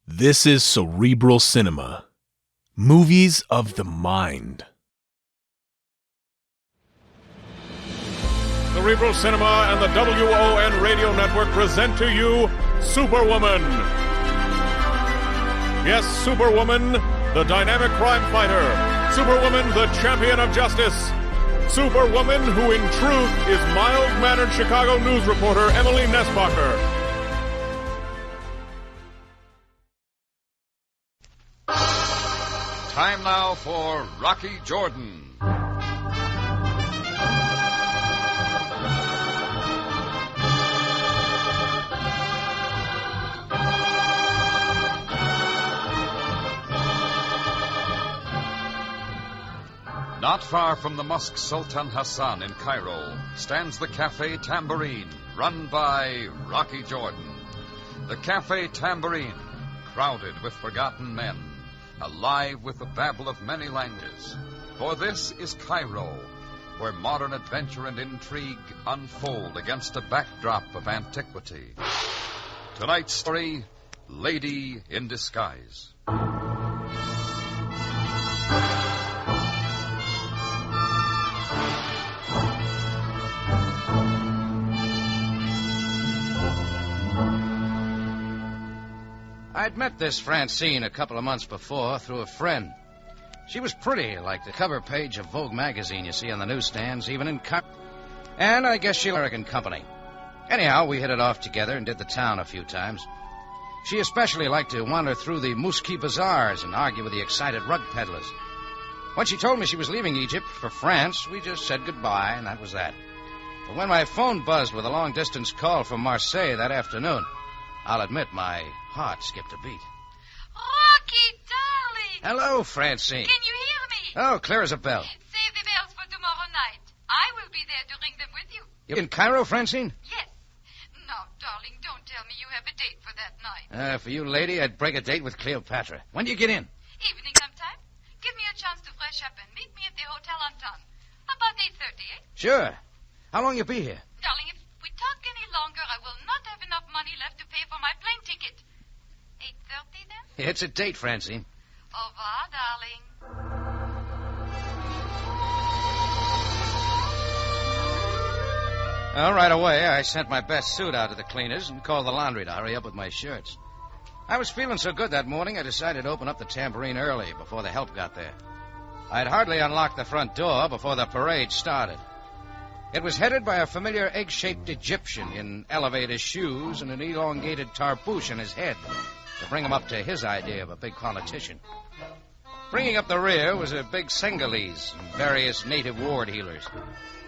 This is Cerebral Cinema. Movies of the mind. Cerebral Cinema and the WON Radio Network present to you Superwoman. Yes, Superwoman, the dynamic crime fighter. Superwoman, the champion of justice. Superwoman, who in truth is mild-mannered Chicago news reporter Emily Nesbacher. Time now for Rocky Jordan. Not far from the Mosque Sultan Hassan in Cairo stands the Cafe Tambourine, run by Rocky Jordan. The Cafe Tambourine, crowded with forgotten men, alive with the babble of many languages. For this is Cairo, where modern adventure and intrigue unfold against a backdrop of antiquity. Tonight's story, Lady in Disguise. I'd met this Francine a couple of months before through a friend. She was pretty, like the cover page of Vogue magazine you see on the newsstands, even in Cairo. And I guess she liked American company. Anyhow, we hit it off together and did the town a few times. She especially liked to wander through the Mouski bazaars and argue with the excited rug peddlers. When she told me she was leaving Egypt for France, we just said goodbye, and that was that. But when my phone buzzed with a long-distance call from Marseille that afternoon, I'll admit my heart skipped a beat. Rocky, darling! Hello, Francine. Can you hear me? Oh, clear as a bell. Save the bells for tomorrow night. I will be there to ring them with you. You in Cairo, Francine? Yes. Now, darling, don't tell me you have a date for that night. For you, lady, I'd break a date with Cleopatra. When do you get in? Evening sometime. Give me a chance to fresh up and meet me at the Hotel Anton. About 8:30, eh? Sure. How long you be here? Darling, if we talk any longer, I will not have enough money left to pay for my plane ticket. 8:30 then? It's a date, Francine. Au revoir, darling. Well, right away, I sent my best suit out to the cleaners and called the laundry to hurry up with my shirts. I was feeling so good that morning, I decided to open up the tambourine early, before the help got there. I'd hardly unlocked the front door before the parade started. It was headed by a familiar egg-shaped Egyptian in elevator shoes and an elongated tarbouche on his head to bring him up to his idea of a big politician. Bringing up the rear was a big Senegalese and various native ward healers.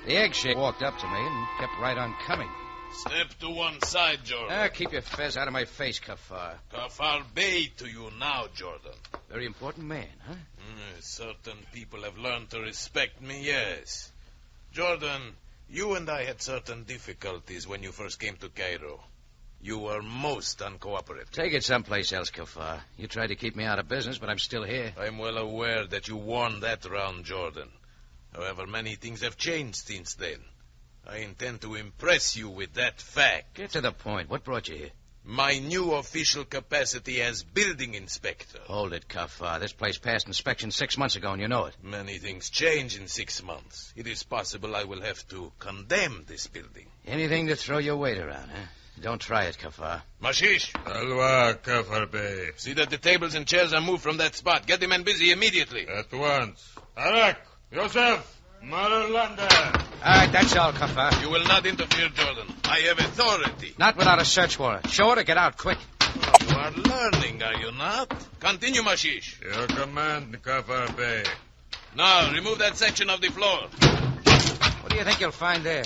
The egg-shape walked up to me and kept right on coming. Step to one side, Jordan. Keep your fez out of my face, Kafar. Kafar Bey to you now, Jordan. Very important man, huh? Certain people have learned to respect me, yes. Jordan, you and I had certain difficulties when you first came to Cairo. You were most uncooperative. Take it someplace else, Kafar. You tried to keep me out of business, but I'm still here. I'm well aware that you won that round, Jordan. However, many things have changed since then. I intend to impress you with that fact. Get to the point. What brought you here? My new official capacity as building inspector. Hold it, Kafar. This place passed inspection 6 months ago, and you know it. Many things change in 6 months. It is possible I will have to condemn this building. Anything to throw your weight around, huh? Don't try it, Kafar. Mashish. Alwa, Kafar Bey. See that the tables and chairs are moved from that spot. Get the men busy immediately. At once. Arak, Yosef, Marulanda. All right, that's all, Kafar. You will not interfere, Jordan. I have authority. Not without a search warrant. Show it or get out quick. You are learning, are you not? Continue, Mashish. Your command, Kafar Bey. Now, remove that section of the floor. What do you think you'll find there?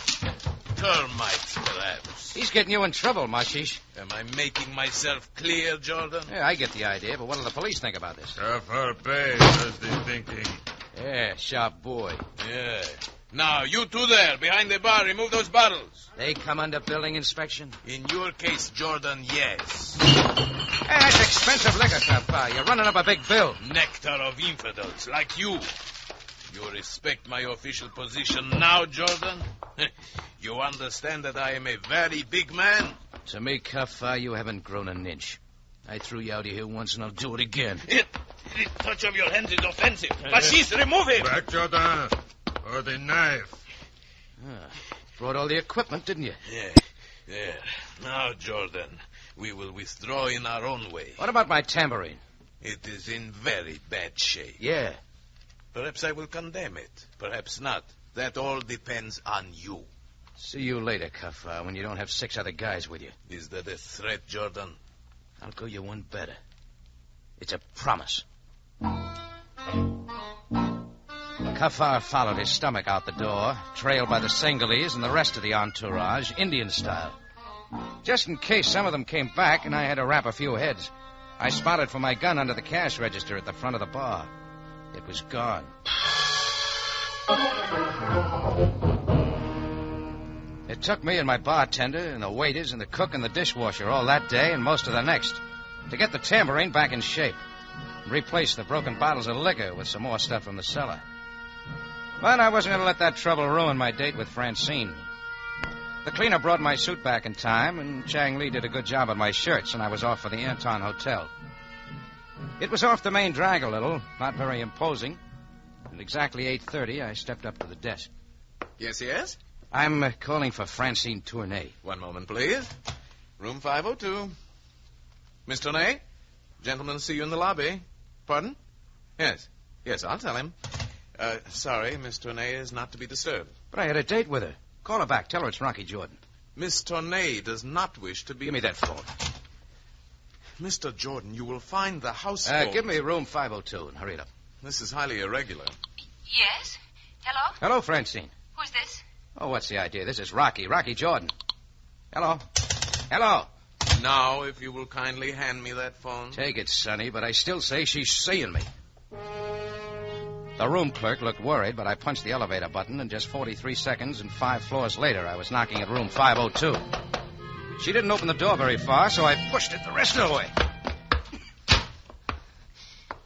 Termites, perhaps. He's getting you in trouble, Mashish. Am I making myself clear, Jordan? Yeah, I get the idea, but what do the police think about this? Kafar Bey does the thinking. Yeah, sharp boy. Yeah. Now, you two there, behind the bar, remove those bottles. They come under building inspection? In your case, Jordan, yes. Hey, that's expensive liquor, Kafar. You're running up a big bill. Nectar of infidels, like you. You respect my official position now, Jordan? You understand that I am a very big man? To me, Kafar, you haven't grown an inch. I threw you out of here once, and I'll do it again. The touch of your hand is offensive. Fascist, remove him! Back, Jordan. Or the knife. Brought all the equipment, didn't you? Yeah. Now, Jordan, we will withdraw in our own way. What about my tambourine? It is in very bad shape. Yeah. Perhaps I will condemn it. Perhaps not. That all depends on you. See you later, Kafar, when you don't have 6 other guys with you. Is that a threat, Jordan? I'll go you one better. It's a promise. Kafar followed his stomach out the door, trailed by the Senghalese and the rest of the entourage, Indian style. Just in case some of them came back and I had to wrap a few heads, I spotted for my gun under the cash register at the front of the bar. It was gone. It took me and my bartender and the waiters and the cook and the dishwasher all that day and most of the next to get the tambourine back in shape and replace the broken bottles of liquor with some more stuff from the cellar. But I wasn't going to let that trouble ruin my date with Francine. The cleaner brought my suit back in time, and Chang Li did a good job on my shirts, and I was off for the Anton Hotel. It was off the main drag a little, not very imposing. At exactly 8:30, I stepped up to the desk. Yes? I'm calling for Francine Tournay. One moment, please. Room 502. Miss Tournay? Gentlemen see you in the lobby. Pardon? Yes, I'll tell him. Sorry, Miss Tournay is not to be disturbed. But I had a date with her. Call her back. Tell her it's Rocky Jordan. Miss Tournay does not wish to be... Give me that phone. Mr. Jordan, you will find the house... Give me room 502 and hurry it up. This is highly irregular. Yes? Hello? Hello, Francine. Who's this? Oh, what's the idea? This is Rocky Jordan. Hello? Now, if you will kindly hand me that phone. Take it, Sonny, but I still say she's seeing me. The room clerk looked worried, but I punched the elevator button, and just 43 seconds and 5 floors later, I was knocking at room 502. She didn't open the door very far, so I pushed it the rest of the way.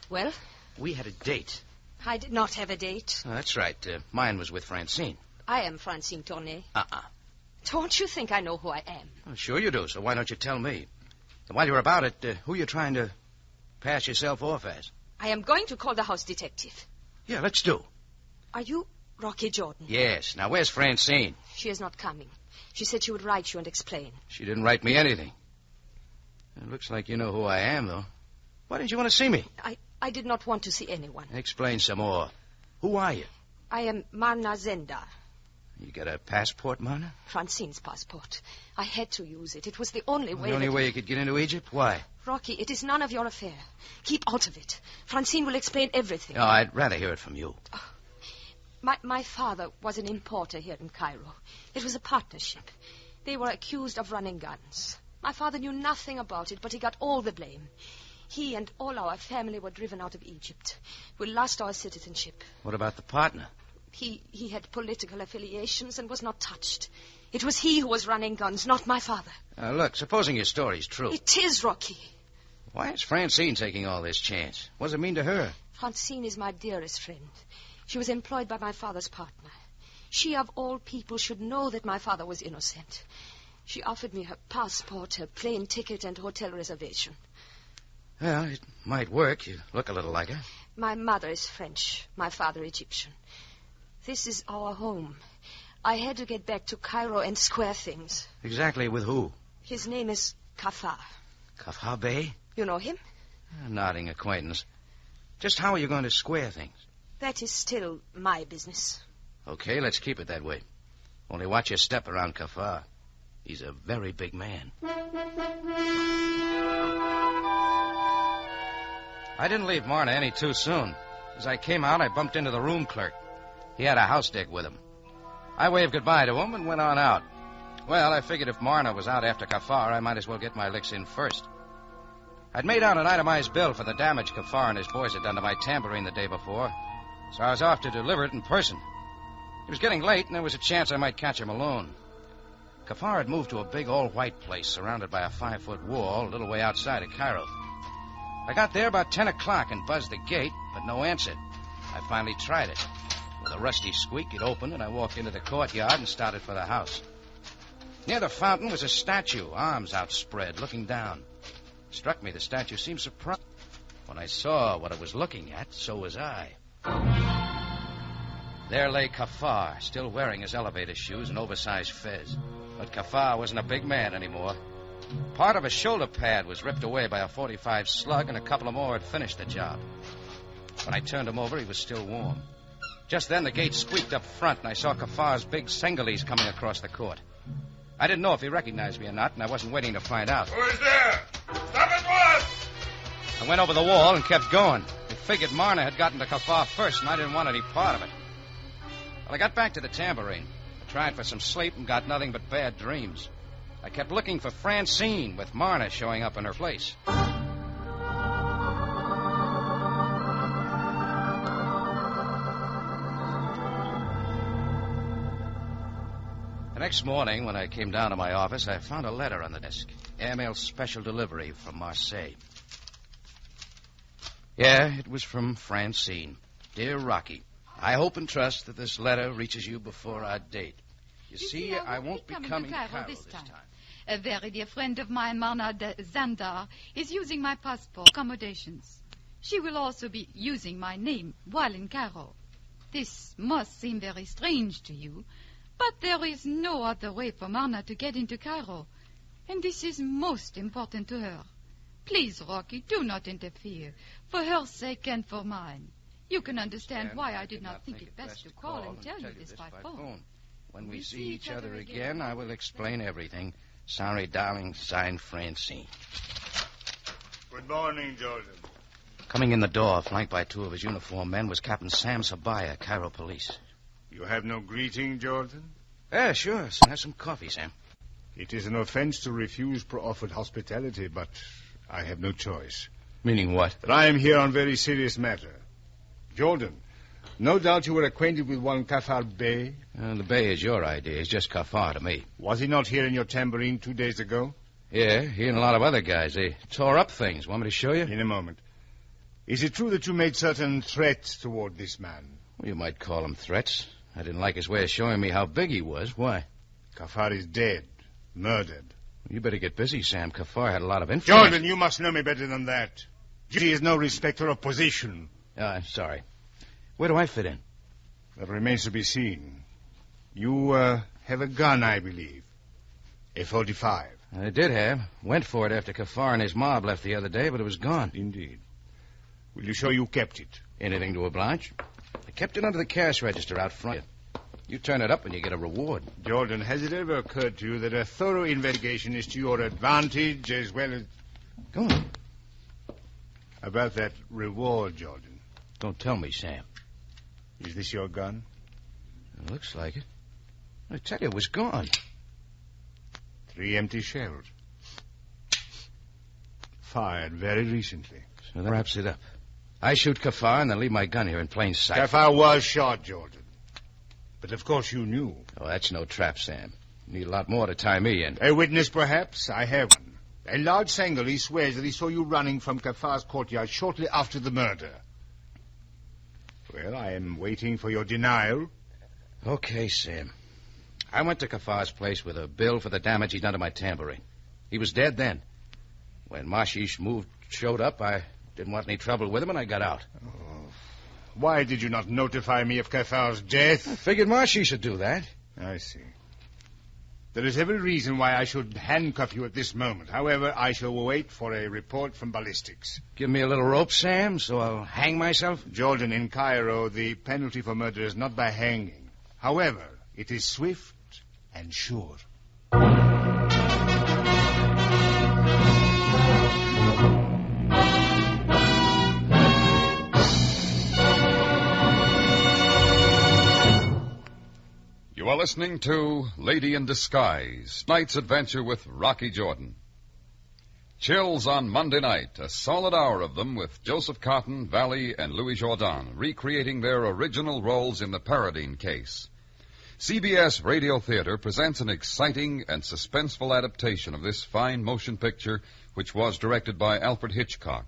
Well? We had a date. I did not have a date. Oh, that's right. Mine was with Francine. I am Francine Tournay. Uh-uh. Don't you think I know who I am? Oh, sure you do, so why don't you tell me? And while you're about it, who are you trying to pass yourself off as? I am going to call the house detective. Yeah, let's do. Are you Rocky Jordan? Yes. Now, where's Francine? She is not coming. She said she would write you and explain. She didn't write me anything. It looks like you know who I am, though. Why didn't you want to see me? I did not want to see anyone. Explain some more. Who are you? I am Marna Zenda. You got a passport, Marna? Francine's passport. I had to use it. It was the only way. The only way you could get into Egypt? Why? Rocky, it is none of your affair. Keep out of it. Francine will explain everything. Oh, I'd rather hear it from you. My father was an importer here in Cairo. It was a partnership. They were accused of running guns. My father knew nothing about it, but he got all the blame. He and all our family were driven out of Egypt. We lost our citizenship. What about the partner? He had political affiliations and was not touched. It was he who was running guns, not my father. Look, supposing your story's true. It is, Rocky. Why is Francine taking all this chance? What does it mean to her? Francine is my dearest friend. She was employed by my father's partner. She, of all people, should know that my father was innocent. She offered me her passport, her plane ticket, and hotel reservation. Well, it might work. You look a little like her. My mother is French, my father Egyptian. This is our home. I had to get back to Cairo and square things. Exactly with who? His name is Kafar. Kafar Bey? You know him? A nodding acquaintance. Just how are you going to square things? That is still my business. Okay, let's keep it that way. Only watch your step around Kafar. He's a very big man. I didn't leave Marna any too soon. As I came out, I bumped into the room clerk. He had a house dick with him. I waved goodbye to him and went on out. Well, I figured if Marna was out after Kafar, I might as well get my licks in first. I'd made out an itemized bill for the damage Kafar and his boys had done to my tambourine the day before, so I was off to deliver it in person. It was getting late, and there was a chance I might catch him alone. Kafar had moved to a big all-white place surrounded by a 5-foot wall a little way outside of Cairo. I got there about 10 o'clock and buzzed the gate, but no answer. I finally tried it. With a rusty squeak, it opened, and I walked into the courtyard and started for the house. Near the fountain was a statue, arms outspread, looking down. Struck me the statue seemed surprised. When I saw what it was looking at, so was I. There lay Kafar, still wearing his elevator shoes and oversized fez. But Kafar wasn't a big man anymore. Part of his shoulder pad was ripped away by a .45 slug, and a couple of more had finished the job. When I turned him over, he was still warm. Just then, the gate squeaked up front, and I saw Kafar's big Senegalese coming across the court. I didn't know if he recognized me or not, and I wasn't waiting to find out. Who is there? Stop at once! I went over the wall and kept going. I figured Marna had gotten to Kafar first, and I didn't want any part of it. Well, I got back to the tambourine. I tried for some sleep and got nothing but bad dreams. I kept looking for Francine, with Marna showing up in her place. The next morning, when I came down to my office, I found a letter on the desk. Airmail special delivery from Marseille. Yeah, it was from Francine. Dear Rocky, I hope and trust that this letter reaches you before our date. You see, I won't be coming to Cairo this time. A very dear friend of mine, Marna Zandar, is using my passport accommodations. She will also be using my name while in Cairo. This must seem very strange to you, but there is no other way for Marna to get into Cairo, and this is most important to her. Please, Rocky, do not interfere, for her sake and for mine. You can understand why I did not think it best to call and tell you this by phone. When we see each other again, I will explain everything. Sorry, darling, signed Francine. Good morning, Jordan. Coming in the door, flanked by two of his uniformed men, was Captain Sam Sabaya, Cairo Police. You have no greeting, Jordan? Yeah, sure. So have some coffee, Sam. It is an offense to refuse proffered hospitality, but I have no choice. Meaning what? But I am here on very serious matter. Jordan, no doubt you were acquainted with one Kafar Bey. The Bey is your idea. He's just Kafar to me. Was he not here in your tambourine 2 days ago? Yeah, he and a lot of other guys. They tore up things. Want me to show you? In a moment. Is it true that you made certain threats toward this man? Well, you might call them threats. I didn't like his way of showing me how big he was. Why? Kafar is dead. Murdered. You better get busy, Sam. Kafar had a lot of influence. Jordan, you must know me better than that. Duty is no respecter of position. I'm sorry. Where do I fit in? That remains to be seen. You have a gun, I believe. A .45. I did have. Went for it after Kafar and his mob left the other day, but it was gone. Indeed. Will you show you kept it? Anything to oblige. I kept it under the cash register out front. You turn it up and you get a reward. Jordan, has it ever occurred to you that a thorough investigation is to your advantage as well as... Go on. About that reward, Jordan. Don't tell me, Sam. Is this your gun? It looks like it. I tell you, it was gone. 3 empty shells. Fired very recently. So that wraps it up. I shoot Kafar and then leave my gun here in plain sight. Kafar was shot, Jordan. But of course you knew. Oh, that's no trap, Sam. You need a lot more to tie me in. A witness, perhaps? I have one. A large Senegalese swears that he saw you running from Kafar's courtyard shortly after the murder. Well, I am waiting for your denial. Okay, Sam. I went to Kafar's place with a bill for the damage he'd done to my tambourine. He was dead then. When Mashish showed up, I didn't want any trouble with him, and I got out. Oh. Why did you not notify me of Kafar's death? I figured Mashish should do that. I see. There is every reason why I should handcuff you at this moment. However, I shall wait for a report from ballistics. Give me a little rope, Sam, so I'll hang myself? Jordan, in Cairo, the penalty for murder is not by hanging. However, it is swift and sure. You are listening to Lady in Disguise, tonight's adventure with Rocky Jordan. Chills on Monday night, a solid hour of them with Joseph Cotton, Valley, and Louis Jourdan recreating their original roles in the Paradine case. CBS Radio Theater presents an exciting and suspenseful adaptation of this fine motion picture, which was directed by Alfred Hitchcock.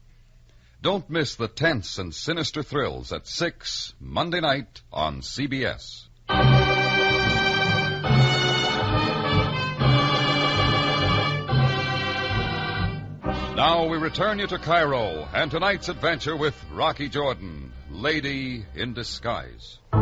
Don't miss the tense and sinister thrills at 6 Monday night on CBS. Now we return you to Cairo and tonight's adventure with Rocky Jordan, Lady in Disguise. There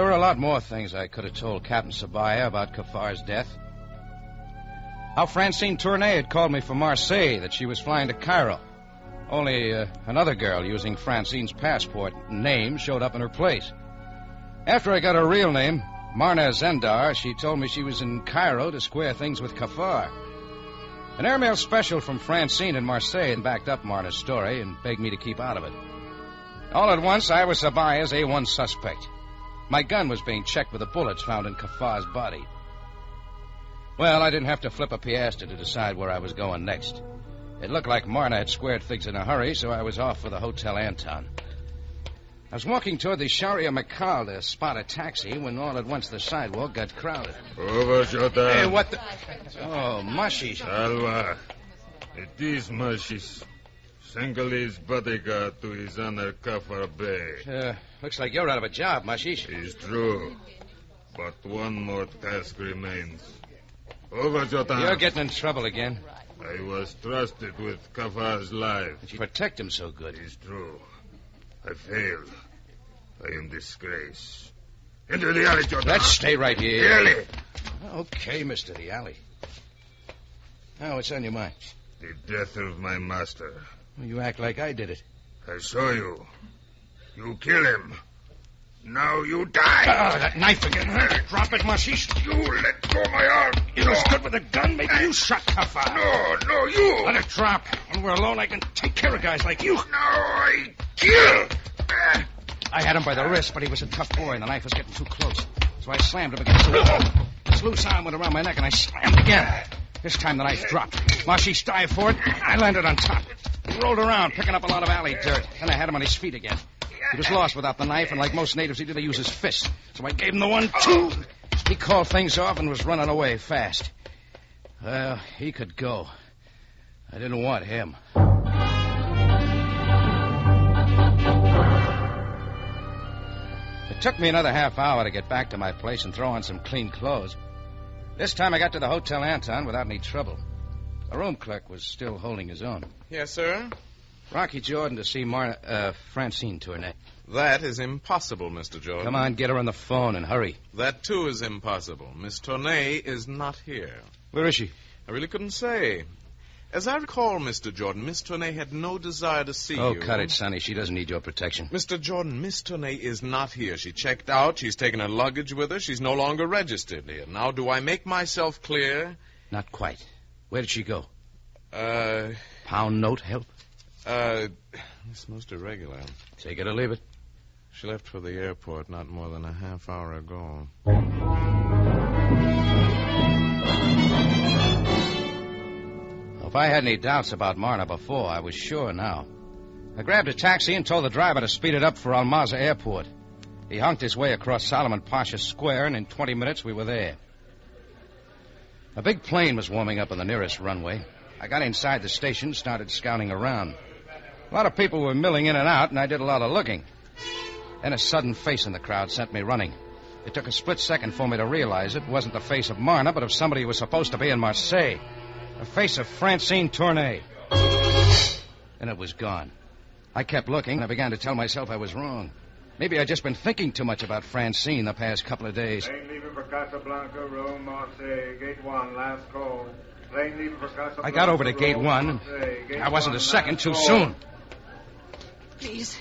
were a lot more things I could have told Captain Sabaya about Kafar's death. How Francine Tournay had called me from Marseille, that she was flying to Cairo. Only another girl using Francine's passport and name showed up in her place. After I got her real name, Marna Zendar, she told me she was in Cairo to square things with Kafar. An airmail special from Francine in Marseille backed up Marna's story and begged me to keep out of it. All at once, I was Sabaya's A1 suspect. My gun was being checked with the bullets found in Kafar's body. Well, I didn't have to flip a piastre to decide where I was going next. It looked like Marna had squared things in a hurry, so I was off for the Hotel Anton. I was walking toward the Sharia Makal to spot a taxi when all at once the sidewalk got crowded. Over, Jordan. Hey, what the... Oh, Mashish. Salva. It is Mashish. Sengali's bodyguard to his honor Kafar Bey. Looks like you're out of a job, Mashish. It's true. But one more task remains. Over, Jordan. You're getting in trouble again. I was trusted with Kafar's life. But you protect him so good. It's true. I failed. I am disgraced. Into the alley, Jordan. Let's stay right here. The alley. Okay, Mr. The Alley. Now, what's on your mind? The death of my master. Well, you act like I did it. I saw you. You kill him. Now you die. Oh, that knife again. Drop it, Mashish. You let go my arm. You was good with a gun. Maybe you shot Kafar. No, you. Let it drop. When we're alone, I can take care of guys like you. Now I kill. I had him by the wrist, but he was a tough boy, and the knife was getting too close. So I slammed him against the wall. His loose arm went around my neck, and I slammed again. This time the knife dropped. Mashish dived for it. I landed on top. He rolled around, picking up a lot of alley dirt. Then I had him on his feet again. He was lost without the knife, and like most natives, he did use his fists. So I gave him the 1-2. He called things off and was running away fast. Well, he could go. I didn't want him. It took me another half hour to get back to my place and throw on some clean clothes. This time I got to the Hotel Anton without any trouble. The room clerk was still holding his own. Yes, sir? Rocky Jordan to see Francine Tournay. That is impossible, Mr. Jordan. Come on, get her on the phone and hurry. That, too, is impossible. Miss Tournay is not here. Where is she? I really couldn't say. As I recall, Mr. Jordan, Miss Tournay had no desire to see you. Oh, cut it, Sonny. She doesn't need your protection. Mr. Jordan, Miss Tournay is not here. She checked out. She's taken her luggage with her. She's no longer registered here. Now, do I make myself clear? Not quite. Where did she go? Pound note help? It's most irregular. Take it or leave it. She left for the airport not more than a half hour ago. If I had any doubts about Marna before, I was sure now. I grabbed a taxi and told the driver to speed it up for Almaza Airport. He honked his way across Solomon Pasha Square, and in 20 minutes we were there. A big plane was warming up on the nearest runway. I got inside the station and started scouting around. A lot of people were milling in and out, and I did a lot of looking. Then a sudden face in the crowd sent me running. It took a split second for me to realize it wasn't the face of Marna, but of somebody who was supposed to be in Marseille. The face of Francine Tournay. Then it was gone. I kept looking, and I began to tell myself I was wrong. Maybe I'd just been thinking too much about Francine the past couple of days. Plane leaving for Casablanca, Rome, Marseille, Gate 1, last call. Plane leaving for Casablanca. I got over to Gate 1, and I wasn't a second too soon. Please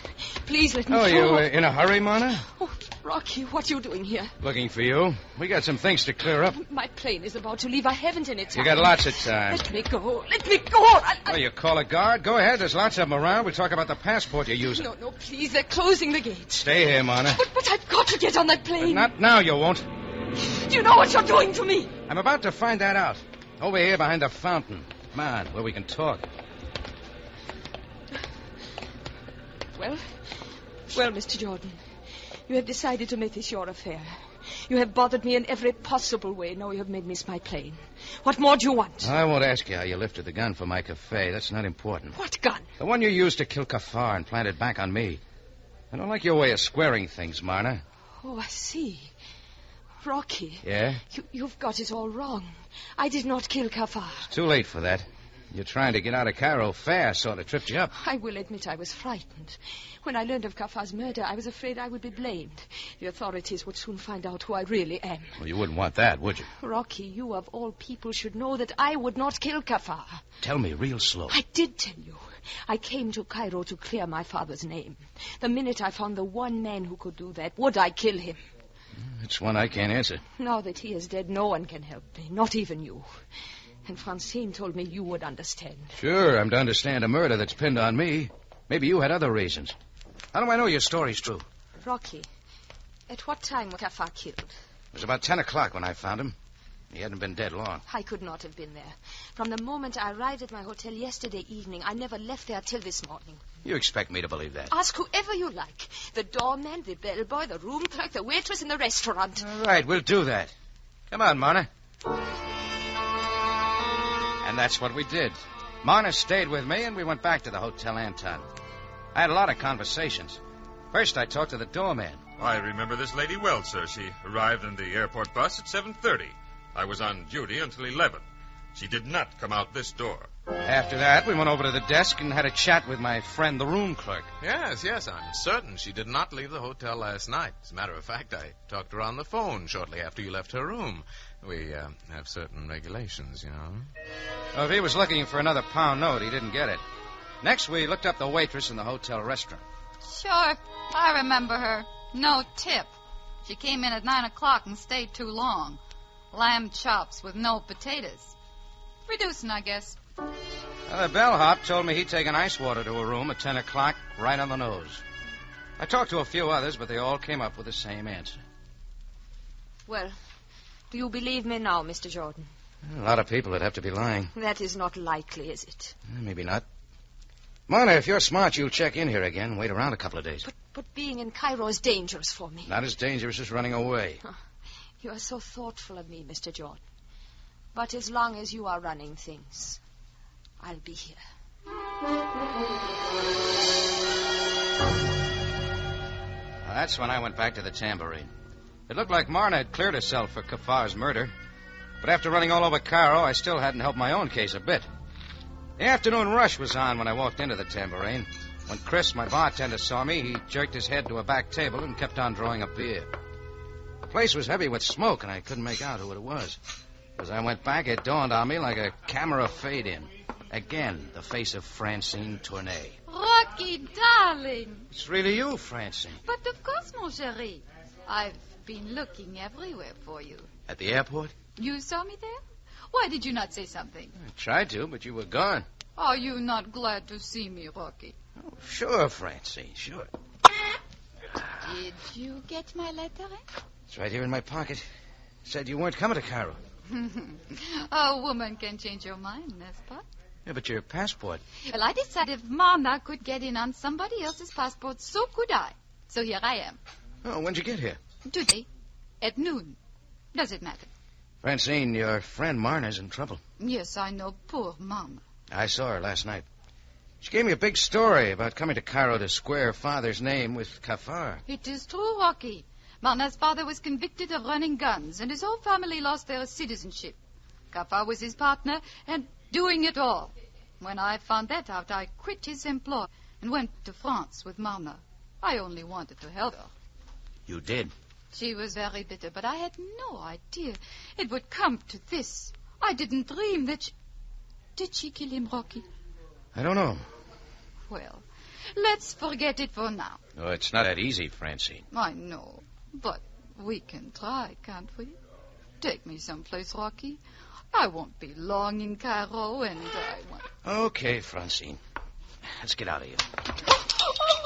let me go. go. You in a hurry, Marna? Oh, Rocky, what are you doing here? Looking for you. We got some things to clear up. My plane is about to leave. I haven't any time. You got lots of time. Let me go. Let me go. Well, you call a guard? Go ahead. There's lots of them around. We'll talk about the passport you're using. No, please. They're closing the gate. Stay here, Marna. But I've got to get on that plane. But not now, you won't. Do you know what you're doing to me? I'm about to find that out. Over here behind the fountain. Come on, where we can talk. Well, Mr. Jordan, you have decided to make this your affair. You have bothered me in every possible way. Now you have made me miss my plane. What more do you want? I won't ask you how you lifted the gun for my cafe. That's not important. What gun? The one you used to kill Kafar and planted back on me. I don't like your way of squaring things, Marna. Oh, I see. Rocky. Yeah? You've got it all wrong. I did not kill Kafar. It's too late for that. You're trying to get out of Cairo fast, sort of tripped you up. I will admit I was frightened. When I learned of Kafar's murder, I was afraid I would be blamed. The authorities would soon find out who I really am. Well, you wouldn't want that, would you? Rocky, you of all people should know that I would not kill Kafar. Tell me real slow. I did tell you. I came to Cairo to clear my father's name. The minute I found the one man who could do that, would I kill him? It's one I can't answer. Now that he is dead, no one can help me, not even you. And Francine told me you would understand. Sure, I'm to understand a murder that's pinned on me. Maybe you had other reasons. How do I know your story's true? Rocky, at what time was Kafar killed? It was about 10 o'clock when I found him. He hadn't been dead long. I could not have been there. From the moment I arrived at my hotel yesterday evening, I never left there till this morning. You expect me to believe that? Ask whoever you like. The doorman, the bellboy, the room clerk, the waitress in the restaurant. All right, we'll do that. Come on, Marna. And that's what we did. Marna stayed with me, and we went back to the Hotel Anton. I had a lot of conversations. First, I talked to the doorman. I remember this lady well, sir. She arrived in the airport bus at 7:30. I was on duty until 11. She did not come out this door. After that, we went over to the desk and had a chat with my friend, the room clerk. Yes, I'm certain she did not leave the hotel last night. As a matter of fact, I talked to her on the phone shortly after you left her room. We have certain regulations, you know. Well, if he was looking for another pound note, he didn't get it. Next, we looked up the waitress in the hotel restaurant. Sure, I remember her. No tip. She came in at 9 o'clock and stayed too long. Lamb chops with no potatoes. Reducing, I guess. Well, the bellhop told me he'd taken ice water to a room at 10 o'clock, right on the nose. I talked to a few others, but they all came up with the same answer. Well, do you believe me now, Mr. Jordan? A lot of people would have to be lying. That is not likely, is it? Maybe not. Marna, if you're smart, you'll check in here again. Wait around a couple of days. But being in Cairo is dangerous for me. Not as dangerous as running away. You are so thoughtful of me, Mr. Jordan. But as long as you are running things, I'll be here. That's when I went back to the tambourine. It looked like Marna had cleared herself for Kafar's murder. But after running all over Cairo, I still hadn't helped my own case a bit. The afternoon rush was on when I walked into the tambourine. When Chris, my bartender, saw me, he jerked his head to a back table and kept on drawing a beer. The place was heavy with smoke, and I couldn't make out who it was. As I went back, it dawned on me like a camera fade-in. Again, the face of Francine Tournay. Rocky, darling. It's really you, Francine. But of course, mon chéri. I've been looking everywhere for you. At the airport? You saw me there? Why did you not say something? I tried to, but you were gone. Are you not glad to see me, Rocky? Oh, sure, Francine, sure. Did you get my letter? It's right here in my pocket. It said you weren't coming to Cairo. A woman can change her mind, n'est-ce pas? Yeah, but your passport... Well, I decided if Marna could get in on somebody else's passport, so could I. So here I am. Oh, when'd you get here? Today, at noon. Does it matter? Francine, your friend Marna's in trouble. Yes, I know. Poor Marna. I saw her last night. She gave me a big story about coming to Cairo to square her father's name with Kafar. It is true, Rocky. Marna's father was convicted of running guns, and his whole family lost their citizenship. Kafar was his partner, and doing it all. When I found that out, I quit his employ and went to France with Marna. I only wanted to help her. You did? She was very bitter, but I had no idea it would come to this. I didn't dream that she... Did she kill him, Rocky? I don't know. Well, let's forget it for now. Oh, it's not that easy, Francine. I know, but we can try, can't we? Take me someplace, Rocky. I won't be long in Cairo, and I want... Okay, Francine. Let's get out of here.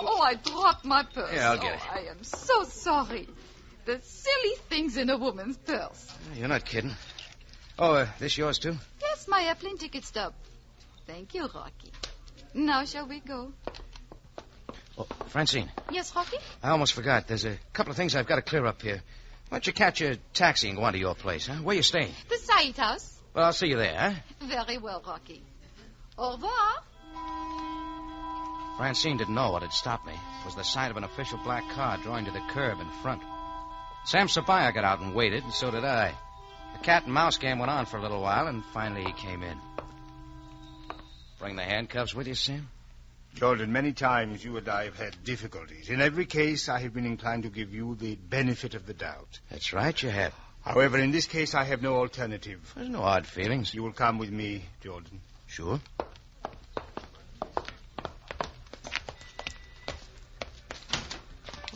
Oh, I dropped my purse. Yeah, I'll get it. I am so sorry. The silly things in a woman's purse. You're not kidding. Oh, this yours, too? Yes, my airplane ticket stub. Thank you, Rocky. Now shall we go? Oh, Francine. Yes, Rocky? I almost forgot. There's a couple of things I've got to clear up here. Why don't you catch a taxi and go on to your place, huh? Where you staying? The Said house. Well, I'll see you there, huh? Very well, Rocky. Au revoir. Francine didn't know what had stopped me. It was the sight of an official black car drawing to the curb in front. Sam Sabaya got out and waited, and so did I. The cat and mouse game went on for a little while, and finally he came in. Bring the handcuffs with you, Sam? Jordan, many times you and I have had difficulties. In every case, I have been inclined to give you the benefit of the doubt. That's right, you have. However, in this case, I have no alternative. There's no odd feelings. You will come with me, Jordan. Sure.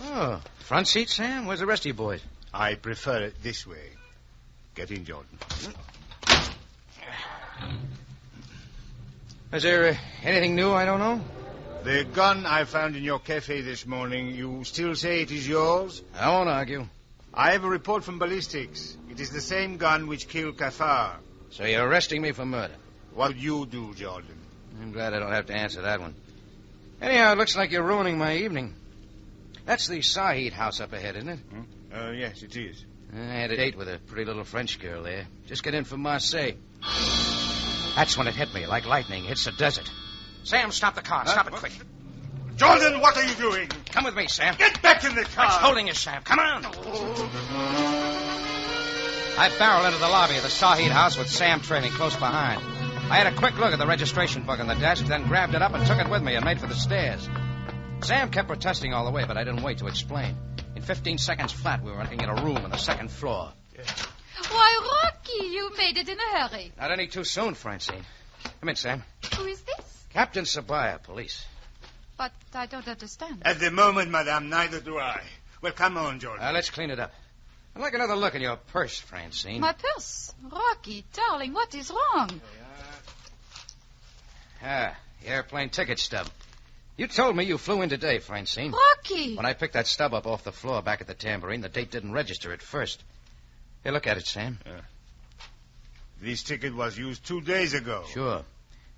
Oh, front seat, Sam? Where's the rest of you boys? I prefer it this way. Get in, Jordan. Is there anything new I don't know? The gun I found in your cafe this morning, you still say it is yours? I won't argue. I have a report from ballistics. It is the same gun which killed Kafar. So you're arresting me for murder? What would you do, Jordan? I'm glad I don't have to answer that one. Anyhow, it looks like you're ruining my evening. That's the Said house up ahead, isn't it? Yes, it is. I had a date with a pretty little French girl there. Just got in from Marseille. That's when it hit me, like lightning hits the desert. Sam, stop the car. Stop it quick. Jordan, what are you doing? Come with me, Sam. Get back in the car. It's holding you, Sam. Come on. I barreled into the lobby of the Said house with Sam trailing close behind. I had a quick look at the registration book on the desk, then grabbed it up and took it with me and made for the stairs. Sam kept protesting all the way, but I didn't wait to explain. In 15 seconds flat, we were looking at a room on the second floor. Why, Rocky, you made it in a hurry. Not any too soon, Francine. Come in, Sam. Who is this? Captain Sabaya, police. But I don't understand. At the moment, madame, neither do I. Well, come on, Jordan. Let's clean it up. I'd like another look in your purse, Francine. My purse? Rocky, darling, what is wrong? The airplane ticket stub. You told me you flew in today, Francine. Rocky! When I picked that stub up off the floor back at the tambourine, the date didn't register at first. Here, look at it, Sam. This ticket was used 2 days ago. Sure.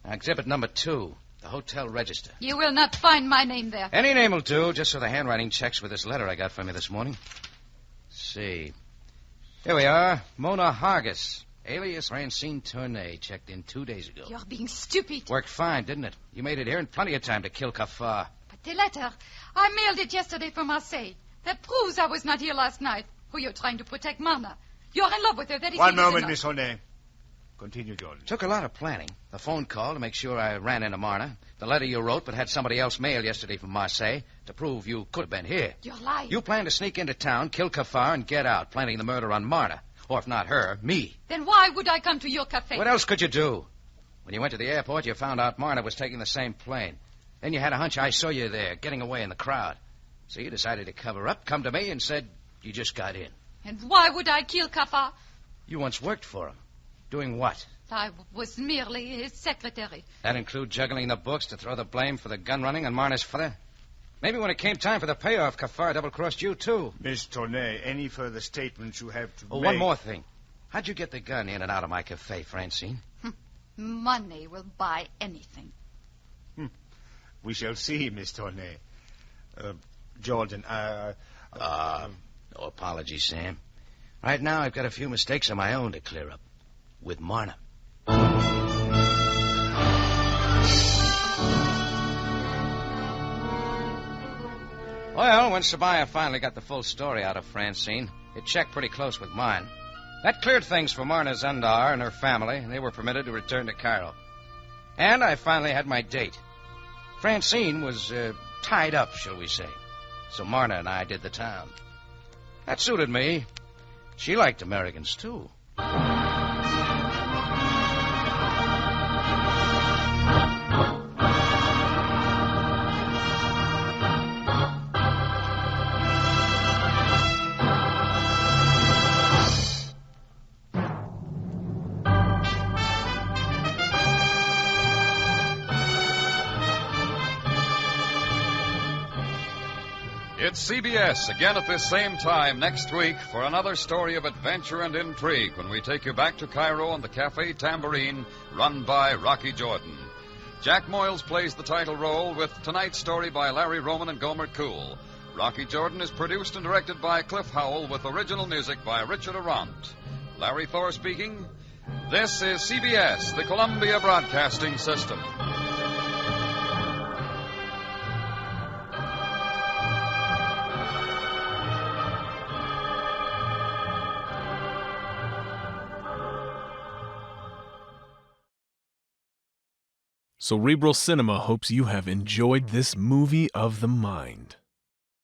Now, exhibit number 2, the hotel register. You will not find my name there. Any name will do, just so the handwriting checks with this letter I got from you this morning. Let's see. Here we are. Mona Hargis, alias Francine Tournay, checked in 2 days ago. You're being stupid. Worked fine, didn't it? You made it here in plenty of time to kill Kafar. But the letter, I mailed it yesterday from Marseille. That proves I was not here last night. Who you're trying to protect, Marna. You're in love with her. That is One moment, enough. Miss Honey. Continue, Jordan. Took a lot of planning. The phone call to make sure I ran into Marna. The letter you wrote but had somebody else mail yesterday from Marseille to prove you could have been here. You're lying. You planned to sneak into town, kill Kafar, and get out, planning the murder on Marna. Or if not her, me. Then why would I come to your cafe? What else could you do? When you went to the airport, you found out Marna was taking the same plane. Then you had a hunch I saw you there, getting away in the crowd. So you decided to cover up, come to me, and said you just got in. And why would I kill Kafar? You once worked for him. Doing what? I was merely his secretary. That include juggling the books to throw the blame for the gun running on Marna's father? Maybe when it came time for the payoff, Kafar double-crossed you, too. Miss Tournay, any further statements you have to make... One more thing. How'd you get the gun in and out of my cafe, Francine? Money will buy anything. We shall see, Miss Tournay. Jordan, No apologies, Sam. Right now, I've got a few mistakes of my own to clear up. With Marna. Well, when Sabaya finally got the full story out of Francine, it checked pretty close with mine. That cleared things for Marna Zandar and her family, and they were permitted to return to Cairo. And I finally had my date. Francine was tied up, shall we say. So Marna and I did the town. That suited me. She liked Americans, too. It's CBS again at this same time next week for another story of adventure and intrigue when we take you back to Cairo on the Cafe Tambourine, run by Rocky Jordan. Jack Moyles plays the title role with tonight's story by Larry Roman and Gomer Cool. Rocky Jordan is produced and directed by Cliff Howell with original music by Richard Arant. Larry Thor speaking. This is CBS, the Columbia Broadcasting System. Cerebral Cinema hopes you have enjoyed this movie of the mind.